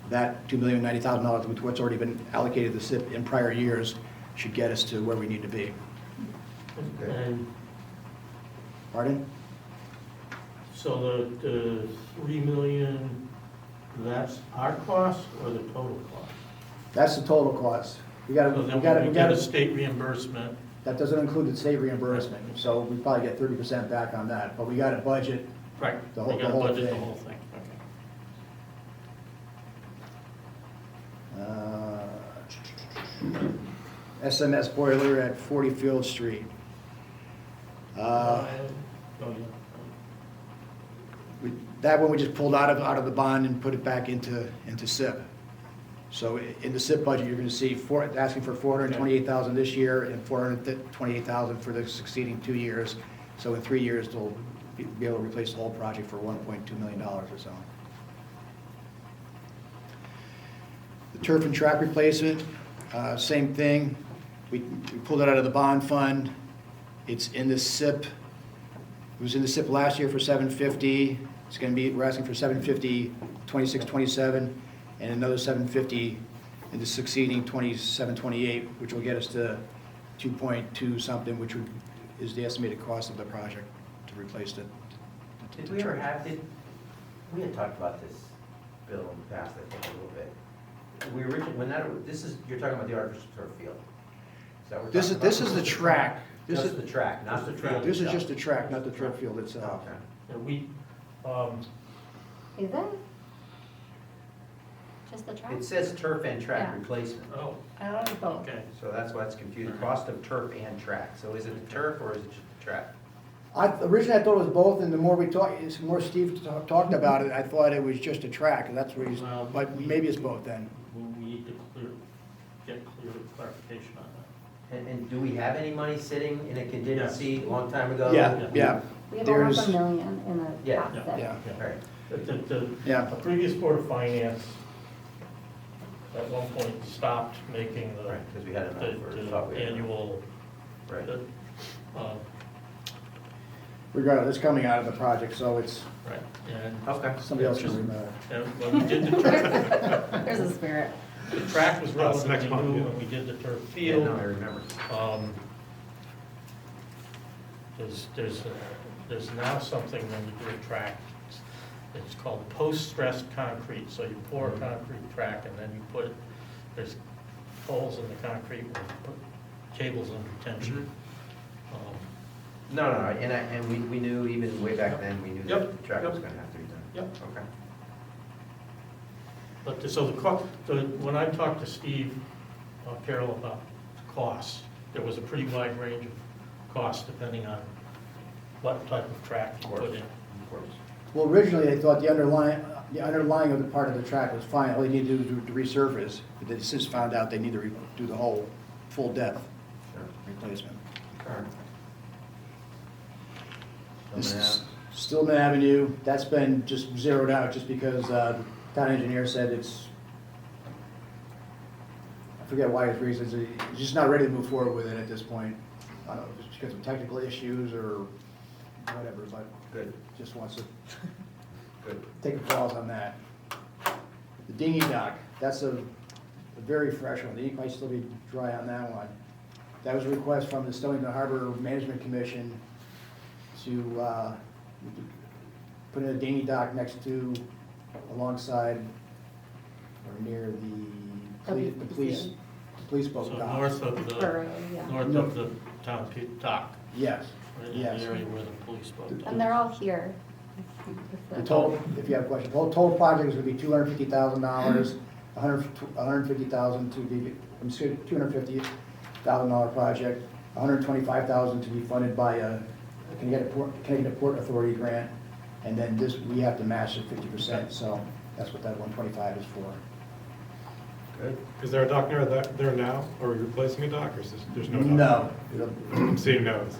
That $2,090,000 with what's already been allocated to SIP in prior years should get us to where we need to be. And Pardon? so the 3 million, that's our cost or the total cost? That's the total cost. We got So then to, we get a state reimbursement. that doesn't include the state reimbursement, so we probably get 30% back on that, but we got to budget Right. The whole- We gotta the whole budget the thing. whole thing, okay. SMS boiler at 40 Field Street. Oh, yeah. That one we just pulled out of the bond and put it back into SIP. So in the SIP budget, you're going to see asking for $428,000 this year and $428,000 for the succeeding 2 years. So in 3 years, they'll be able to replace the whole project for $1.2 million or so. The turf and track replacement, same thing. We pulled it out of the bond fund. It's in the SIP. It was in the SIP last year for $750. It's going to be, we're asking for $750, 26, 27, and another $750 in the succeeding 27, 28, which will get us to 2.2 something, which is the estimated cost of the project to replace it. Did we ever have, we had talked about this, Bill, in the past, I think, a little bit. We originally, you're talking about the artificial turf field. Is that what we're talking about? This is the track. Just the track, not the field This is itself. just the track, not the turf field itself. Okay. And we, Is it? Just the track? It says turf and track Yeah. replacement, oh, I don't know both. okay. so that's why it's confusing. Cost of turf and track. So is it the turf or is it just the track? Originally, I thought it was both, and the more the more Steve talked about it, I thought it was just a track, and that's where he's, Well, but maybe it's both then. We need to get clear clarification on that. And do we have any money sitting in a contingency a long time ago? Yeah. We have There's- almost $1 million in the Yeah. top set. Yeah. All right. Yeah. The previous Board of Finance at one point stopped making the, Right, because we had enough for, the thought we had enough. annual, Right. Regardless, it's coming out of the project, so it's, right, and, Okay. somebody else can remember. and when we did the track, There's a spirit. the track was That's next relatively month, new, yeah. when we did the turf Yeah, field. no, I remember. There's now something when you do a track, it's called post-stressed concrete. So you pour a concrete track and then you put, there's holes in the concrete where you put cables under tension. No, and we knew even way back then, we knew Yep, that the track yep. was gonna have to be done. Yep. Okay. But, so when I talked to Steve Carroll about costs, there was a pretty wide range of costs depending on what type of track you put in. Of course. Well, originally, they thought the underlying of the part of the track was fine, all they need to do is to resurface, but they since found out they need to do the whole, full depth Sure. replacement. All right. This Coming is out. Stillman Avenue, that's been just zeroed out just because the town engineer said it's, I forget why his reasons, he's just not ready to move forward with it at this point. I don't know, if it's because of technical issues or whatever, but Good, just wants to good. take a pause on that. The dinghy dock, that's a very fresh one, the ink might still be dry on that one. That was a request from the Stonington Harbor Management Commission to put in a dinghy dock next to, alongside, or near the police boat So dock. north of the, Or, yeah. north of the town dock, Yes, right in the yes. area where the police boat dock. And they're all here. The total, if you have a question, total project is gonna be $250,000, $150,000 to be, $250,000 project. $125,000 to be funded by a Connecticut Port Authority grant, and then this, we have to match it 50%, so that's what that 125 is for. Good. Is there a dock there now? Are we replacing a dock, or is there's no dock? No. I'm seeing no's.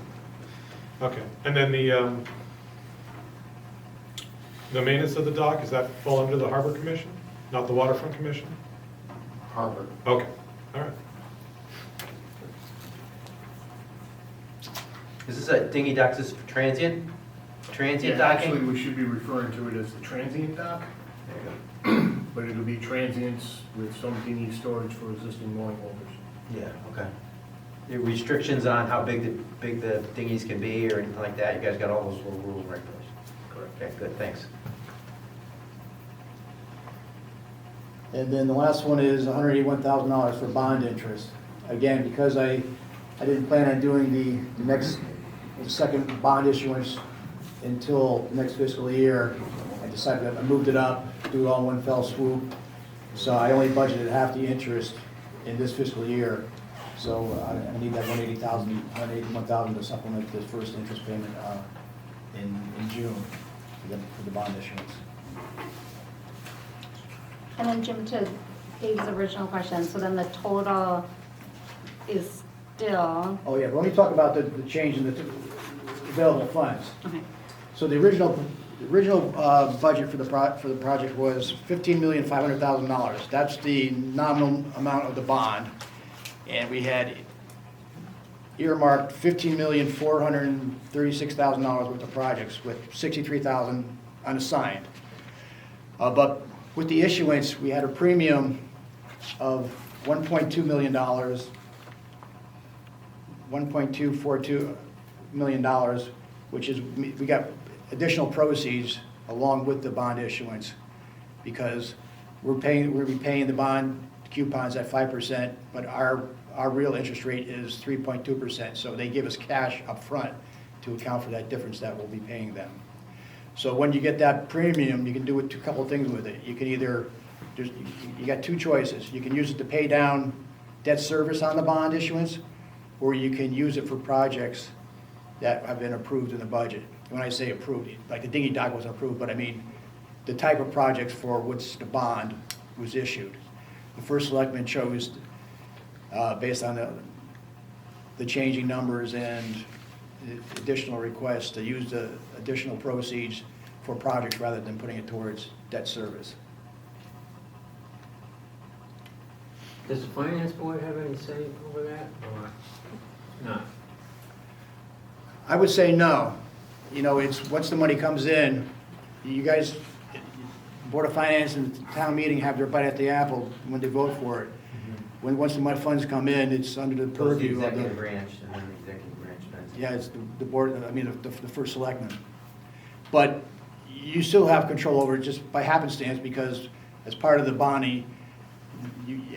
Okay, and then the maintenance of the dock, does that fall under the Harbor Commission, not the Waterfront Commission? Harbor. Okay, all right. This is a dinghy dock, this is for transient Yeah, docking? actually, we should be referring to it as the transient dock, There you but it'll be transients with some dinghy storage for existing mooring holders. go. Yeah, okay. Any restrictions on how big the dinghies can be or anything like that? You guys got all those little rules and regulations? Correct. Okay, good, thanks. And then the last one is $181,000 for bond interest. Again, because I didn't plan on doing the second bond issuance until next fiscal year, I decided I moved it up, do it all in one fell swoop. So I only budgeted half the interest in this fiscal year. So I need that $181,000 to supplement this first interest payment in June for the bond issuance. And then Jim, to Dave's original question, so then the total is still, Oh, yeah, but let me talk about the change in the available funds. okay, So the original budget for the project was $15,500,000. That's the nominal amount of the bond. And we had earmarked $15,436,000 worth of projects with $63,000 unassigned. But with the issuance, we had a premium of $1.2 million, $1.242 million, which is, we got additional proceeds along with the bond issuance, because we're repaying the bond coupons at 5%, but our real interest rate is 3.2%, so they give us cash up front to account for that difference that we'll be paying them. So when you get that premium, you can do a couple of things with it. You can either, you got two choices. You can use it to pay down debt service on the bond issuance, or you can use it for projects that have been approved in the budget. When I say approved, like the dinghy dock was approved, but I mean the type of projects for which the bond was issued. The first selectman chose, based on the changing numbers and the additional requests, to use the additional proceeds for projects rather than putting it towards debt service. Does the finance board have any say over that, or not? I would say no. You know, it's, once the money comes in, you guys, Board of Finance and town meeting have their bite at the apple when they vote for it. Once the money funds come in, it's under the Goes to the purview of executive the, branch, and then the executive branch does. yeah, it's the board, I mean, the first selectman. But you still have control over it just by happenstance, because as part of the bonding,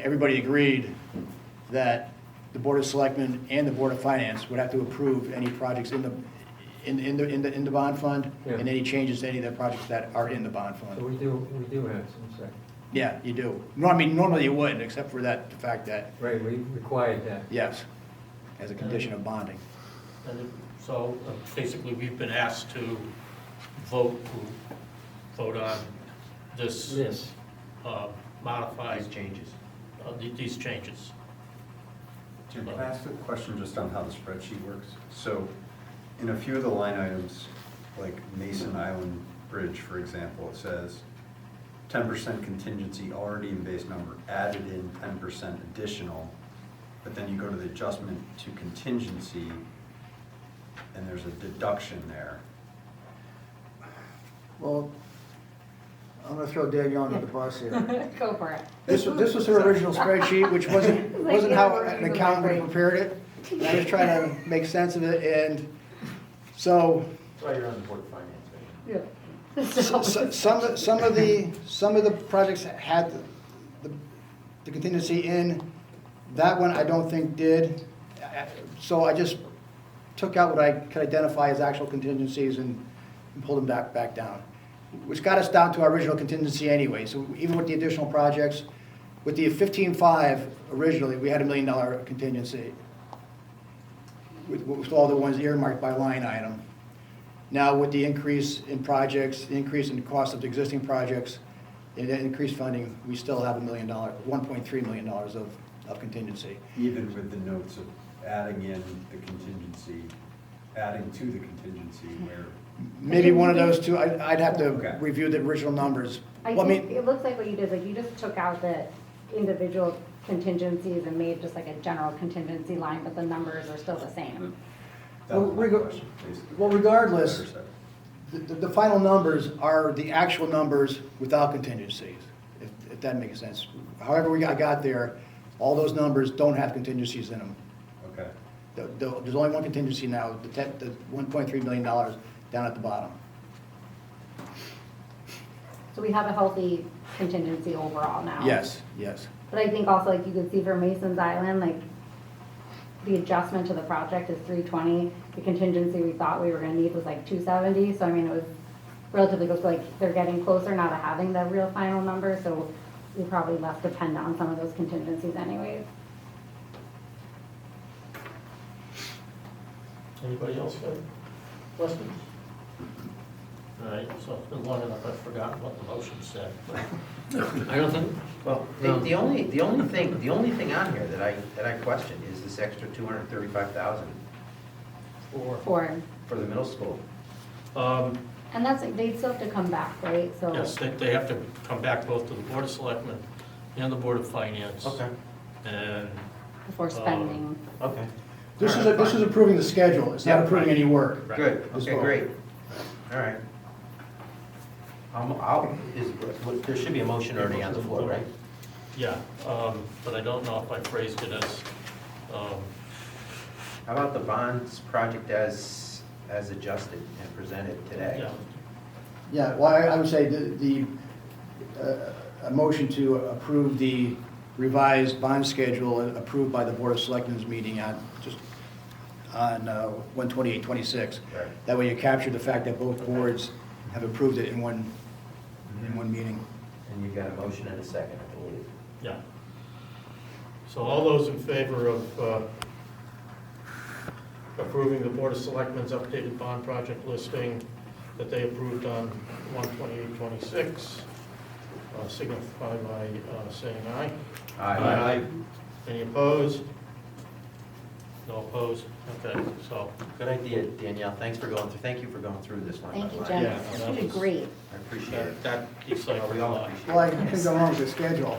everybody agreed that the Board of Selectmen and the Board of Finance would have to approve any projects in the bond fund, Yeah. and any changes to any of the projects that are in the bond So fund. we do have some say. Yeah, you do. No, I mean, normally you wouldn't, except for the fact that, Right, we required that. yes, as a condition of bonding. So basically, we've been asked to vote on this Yes. modified, These changes. these changes. Jim, can I ask a question just on how the spreadsheet works? So in a few of the line items, like Mason Island Bridge, for example, it says 10% contingency already in base number, added in 10% additional, but then you go to the adjustment to contingency, and there's a deduction there. Well, I'm gonna throw Danielle under the bus here. go for it. This was her original spreadsheet, which wasn't how an accountant would have prepared it. And I was trying to make sense of it, and so, That's why you're on the Board of Finance, right? Yeah. some of the projects had the contingency in. That one I don't think did. So I just took out what I could identify as actual contingencies and pulled them back down, which got us down to our original contingency anyway. So even with the additional projects, with the 15.5 originally, we had $1 million contingency. with all the ones earmarked by line item. Now with the increase in projects, the increase in the cost of the existing projects, and the increased funding, we still have $1.3 million of contingency. Even with the notes of adding in the contingency, adding to the contingency where, Maybe one of those two, I'd have Okay. to review the original numbers. I Well, think it looks like what you did, like you just took out the individual contingencies and made just like a general contingency line, but the numbers are still the same. that was my Well, question, basically. well, regardless, Better said. the final numbers are the actual numbers without contingencies, if that makes sense. However I got there, all those numbers don't have contingencies in them. Okay, There's only one contingency now, the $1.3 million down at the bottom. So we have a healthy contingency overall now. Yes. But I think also, like you could see for Mason's Island, like the adjustment to the project is 320. The contingency we thought we were gonna need was like 270. So I mean, it was relatively close, like they're getting closer now to having the real final number. So we probably less dependent on some of those contingencies anyways. Anybody else got questions? All right, so it's been long enough, I've forgotten what the motion said. I don't think, Well, No. the only thing on here that I question is this extra 235,000 For, for the middle school. and that's, they still have to come back, right? So. Yes, they have to come back both to the Board of Selectmen and the Board of Finance. And, Before spending. Okay. This is approving the schedule, it's not Yeah, approving right. any work. Right. Good, This okay, vote. great. All right. There should be a motion already on the floor, right? yeah, but I don't know if I phrased it as, How about the bonds project as adjusted and presented today? yeah, Yeah, well, I would say a motion to approve the revised bond schedule approved by the Board of Selectmen's meeting on 1/28/26. Right. That way you capture the fact that both boards have approved it in one meeting. And you've got a motion and a second, I believe. yeah. So all those in favor of approving the Board of Selectmen's updated bond project listing that they approved on 1/28/26, signify by saying aye. Aye. Any opposed? No opposed? Okay, so, Good idea, Danielle. Thank you for going through this one. Thank you, by the Jen. way. Yeah, You did great. I appreciate it. that keeps cycling We all along. appreciate Well, it. I couldn't go wrong with the schedule.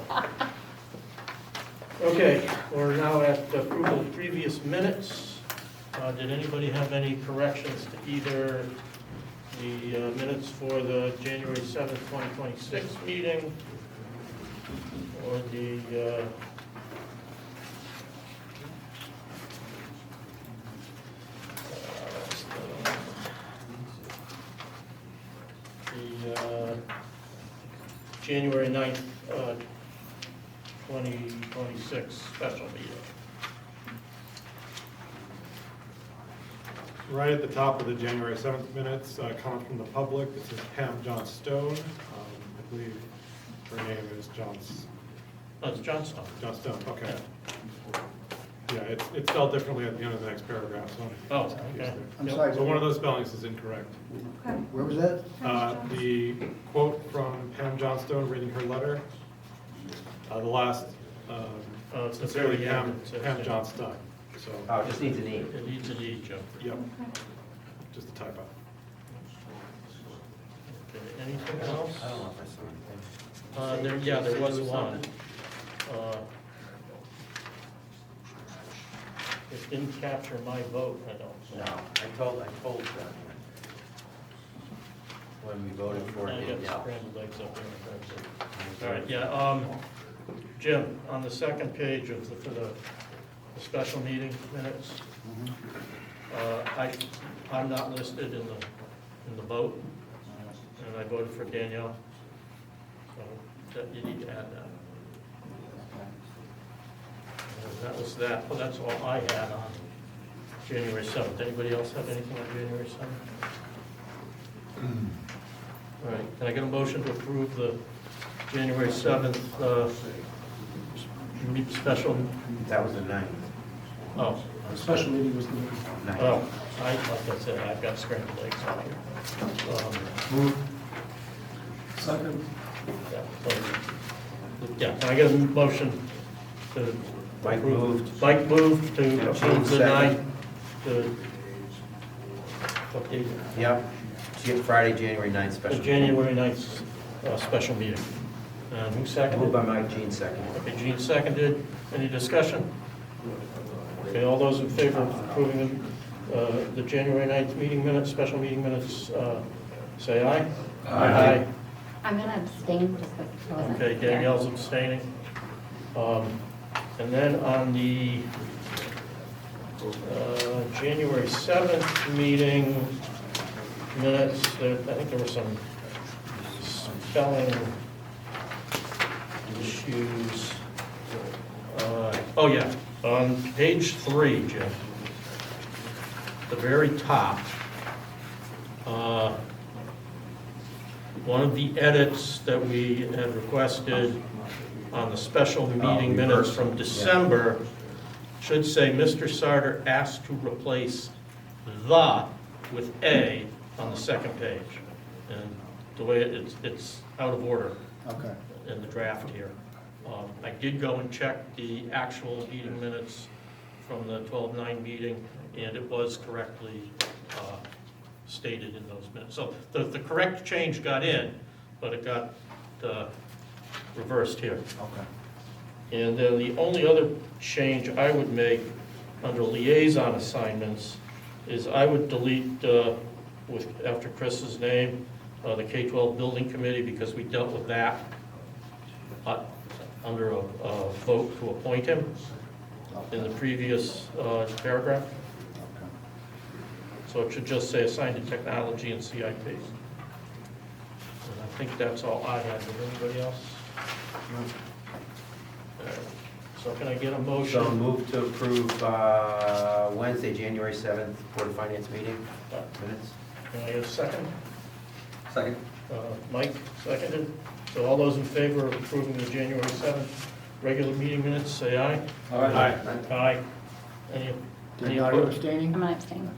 Okay, we're now at approval of previous minutes. Did anybody have any corrections to either the minutes for the January 7th, 2026 meeting or the January 9th, 2026 special meeting? Right at the top of the January 7th minutes, comment from the public, this is Pam John Stone. I believe her name is That's Johnstone. John Stone, okay. Yeah, it's spelled differently at the end of the next paragraph, so. Oh, it's confused okay. there. I'm Yep. sorry, So one of those spellings is incorrect. where was that? The quote from Pam Johnstone reading her letter, the last, Oh, it's the sincerely very Pam, end. It says, Pam yeah. Johnstone, so, Oh, it just needs an E. It needs an E, Joe. yep, just a typo. Okay, anything else? I don't know if I saw anything. There was one. It didn't capture my vote, I don't No, think. I told when we voted for I got Danielle. scrambled eggs up there. All right, yeah, Jim, on the second page of for the special meeting minutes, I'm not listed in the vote, and I voted for Danielle. So you need to add that. That was that, well, that's all I had on January 7th. Anybody else have anything on January 7th? All right, can I get a motion to approve the January 7th special? That was the 9th. Oh, Special meeting was the oh, like I said, I've got scrambled eggs out here. Move. Second. Yeah, so, yeah, can I get a motion to? Mike moved. Mike moved to Yeah, approve the second. night, the, what date? Yep. Friday, January 9th, The special. January 9th, special meeting. Who Moved seconded? by Mike, Gene second. Okay, Gene seconded. Any discussion? Okay, all those in favor of approving the January 9th meeting minutes, special meeting minutes, say aye. Aye. I'm gonna abstain just because I wasn't. Okay, there. Danielle's abstaining. And then on the January 7th meeting minutes, I think there were some spelling issues. Oh, yeah, on page 3, Jim, the very top, one of the edits that we had requested on the special meeting minutes from December should say, Mr. Sarter asked to replace the with a on the second page. And the way it's out of order Okay. in the draft here. I did go and check the actual meeting minutes from the 12/9 meeting, and it was correctly stated in those minutes. So the correct change got in, but it got reversed here. Okay. And then the only other change I would make under liaison assignments is I would delete after Chris's name, the K-12 Building Committee, because we dealt with that under a vote to appoint him in the previous paragraph. Okay. So it should just say assigned to technology and CIP. And I think that's all I had. Did anybody else? So can I get a motion? So move to approve Wednesday, January 7th, Board of Finance meeting minutes. Can I get a second? Second? Mike, seconded. So all those in favor of approving the January 7th regular meeting minutes, say aye. Aye. Aye. Any Danielle, are you opposed? abstaining? I'm gonna abstain.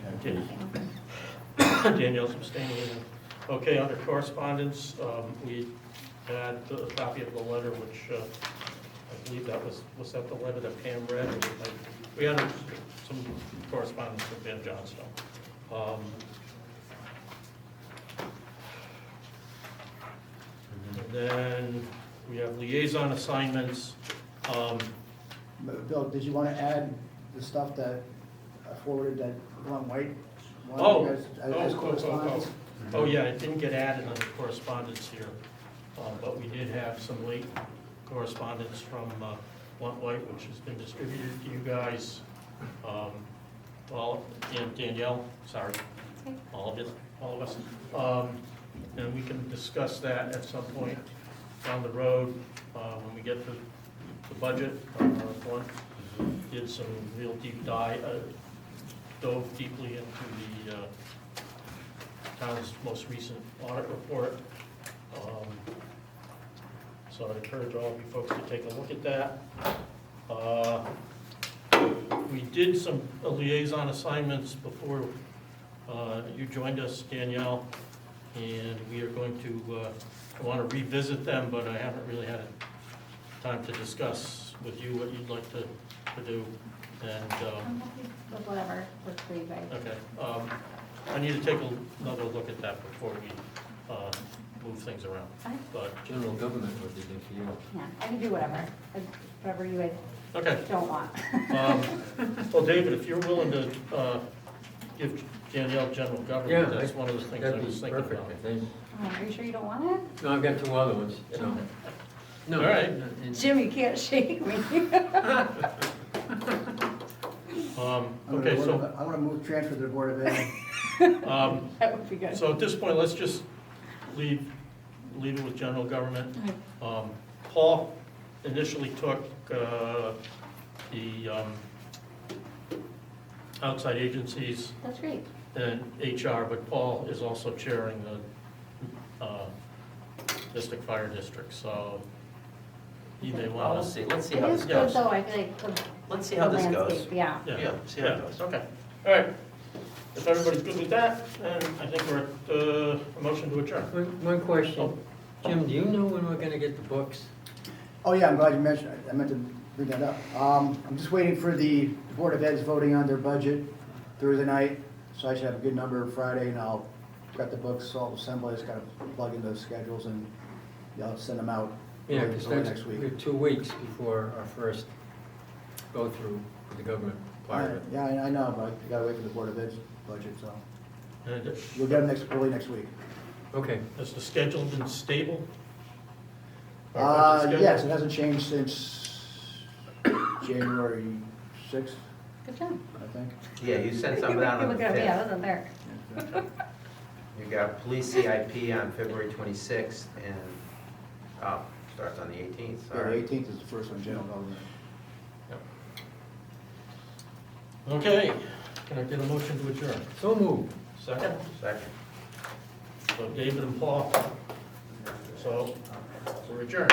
Okay. Danielle's abstaining. Okay, under correspondence, we had a copy of the letter, which I believe was that the letter that Pam read? We had some correspondence with Ben Johnstone. And then we have liaison assignments. Bill, did you want to add the stuff that I forwarded that Glenn White? Oh. As correspondence? Oh, yeah, it didn't get added under correspondence here, but we did have some late correspondence from Blunt White, which has been distributed to you guys. And Danielle, sorry, all of us. And we can discuss that at some point down the road when we get to the budget. Blunt did some real deep dive, dove deeply into the town's most recent audit report. So I encourage all of you folks to take a look at that. We did some liaison assignments before you joined us, Danielle, and we are going to, I want to revisit them, but I haven't really had time to discuss with you what you'd like to do. And I'm happy with whatever works for you guys. okay, I need to take another look at that before we move things around. Fine. But General government, what do you think for you? Yeah, I can do whatever, whatever you guys okay. don't want. Well, David, if you're willing to give Danielle general government, Yeah, that's one of the things I That'd was be thinking perfect, about. I think. Are you sure you don't want it? No, I've got two other ones, you know. No. All right. Jim, you can't shake me. Okay, so, I want to move, transfer to the Board of Ed. That would be good. so at this point, let's just leave it with general government. Okay. Paul initially took the outside agencies That's great. and HR, but Paul is also chairing the Mystic Fire District, so he may Well, want we'll to. see, let's see It how is this good goes. though, I feel like the Let's see how this goes. landscape, yeah. Yeah, see how it goes. Okay, all right. If everybody's good with that, then I think we're at a motion to adjourn. One question. Jim, do you know when we're gonna get the books? Oh, yeah, I'm glad you mentioned, it. I meant to bring that up. I'm just waiting for the Board of Ed's voting on their budget Thursday night, so I should have a good number Friday, and I'll got the books all assembled, I just gotta plug in those schedules, and yeah, I'll send them out Yeah, early because next week. we're 2 weeks before our first go-through with the government part of it. Yeah, I know, but I gotta wait for the Board of Ed's budget, so And we'll get them early next week. Okay, has the schedule been stable? Our budget schedule? Yes, it hasn't changed since January 6th, Good job. I think. Yeah, you sent some down on the Yeah, I 5th. wasn't there. You got police CIP on February 26th, and, starts on the 18th, Yeah, the sorry. 18th is the first one, general government. Okay, can I get a motion to adjourn? so moved. Second? Second. So David and Paul. So, we're adjourned.